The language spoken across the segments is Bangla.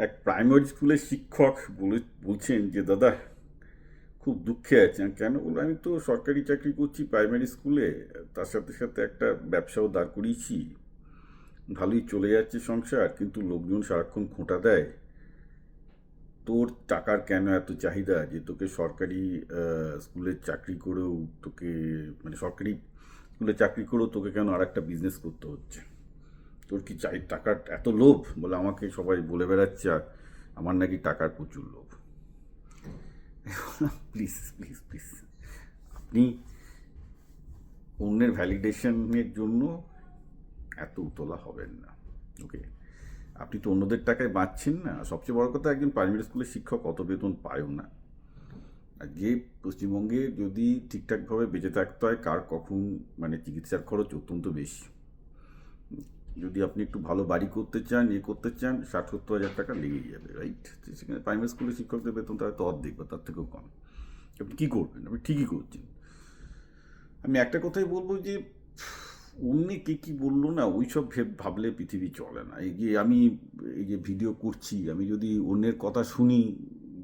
এক প্রাইমারি স্কুলের শিক্ষক বলছেন যে দাদা খুব দুঃখে আছি। আমি কেন বলবো, আমি তো সরকারি চাকরি করছি প্রাইমারি স্কুলে, তার সাথে সাথে একটা ব্যবসাও দাঁড় করিয়েছি, ভালোই চলে যাচ্ছে সংসার, কিন্তু লোকজন সারাক্ষণ খোঁটা দেয় তোর টাকার কেন এত চাহিদা, যে তোকে সরকারি স্কুলের চাকরি করেও তোকে, মানে সরকারি স্কুলে চাকরি করেও তোকে কেন আর একটা বিজনেস করতে হচ্ছে, তোর কি চাই টাকার এত লোভ? বলে আমাকে সবাই বলে বেড়াচ্ছে আর আমার নাকি টাকার প্রচুর লোভ। প্লিজ প্লিজ প্লিজ, আপনি অন্যের ভ্যালিডেশনের জন্য এত উতলা হবেন না। ওকে, আপনি তো অন্যদের টাকায় বাঁচছেন না। সবচেয়ে বড় কথা, একজন প্রাইমারি স্কুলের শিক্ষক অত বেতন পায়ও না। আর যে পশ্চিমবঙ্গে যদি ঠিকঠাকভাবে বেঁচে থাকতে হয়, কার কখন মানে চিকিৎসার খরচ অত্যন্ত বেশি। যদি আপনি একটু ভালো বাড়ি করতে চান, করতে চান, 60-70 হাজার টাকা লেগেই যাবে, রাইট? সেখানে প্রাইমারি স্কুলের শিক্ষকদের বেতন তার তো অর্ধেক বা তার থেকেও কম। আপনি কী করবেন? আপনি ঠিকই করছেন। আমি একটা কথাই বলবো যে অন্য কে কী বললো না, ওই সব ভাবলে পৃথিবী চলে না। এই যে ভিডিও করছি, আমি যদি অন্যের কথা শুনি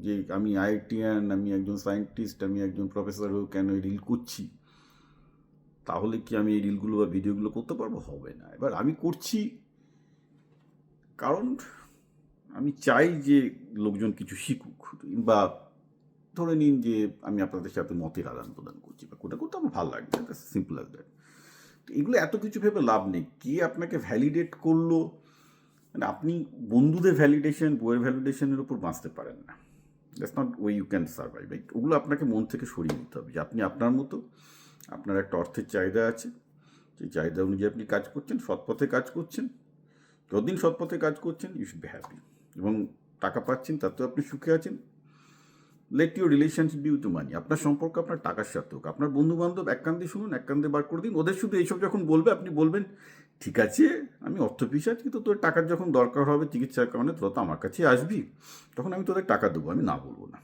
যে আমি আইআইটিয়ান, আমি একজন সায়েন্টিস্ট, আমি একজন প্রফেসর হয়েও কেন এই রিল করছি, তাহলে কি আমি এই রিলগুলো বা ভিডিওগুলো করতে পারবো? হবে না। এবার আমি করছি কারণ আমি চাই যে লোকজন কিছু শিখুক, বা ধরে নিন যে আমি আপনাদের সাথে মতের আদান প্রদান করছি, বা কোটা করতে আমার ভালো লাগবে, সিম্পল অ্যাজ দ্যাট। তো এগুলো এত কিছু ভেবে লাভ নেই। কে আপনাকে ভ্যালিডেট করলো, মানে আপনি বন্ধুদের ভ্যালিডেশন, বইয়ের ভ্যালিডেশনের উপর বাঁচতে পারেন না। That's not way you can survive, right? ওগুলো আপনাকে মন থেকে সরিয়ে নিতে হবে যে আপনি আপনার মতো, আপনার একটা অর্থের চাহিদা আছে, সেই চাহিদা অনুযায়ী আপনি কাজ করছেন, সৎপথে কাজ করছেন। যতদিন সৎপথে কাজ করছেন, ইউ শুড বি হ্যাপি, এবং টাকা পাচ্ছেন তাতেও আপনি সুখে আছেন। Let your relationship view to money. আপনার সম্পর্ক আপনার টাকার সাথে হোক। আপনার বন্ধু বান্ধব এক কান দিয়ে শুনুন, এক কান দিয়ে বার করে দিন। ওদের শুধু এইসব যখন বলবে, আপনি বলবেন ঠিক আছে, আমি অর্থ পিশাচ, কিন্তু তোর টাকার যখন দরকার হবে চিকিৎসার কারণে, তোরা তো আমার কাছে আসবি, তখন আমি তোদের টাকা দেবো, আমি না বলবো না।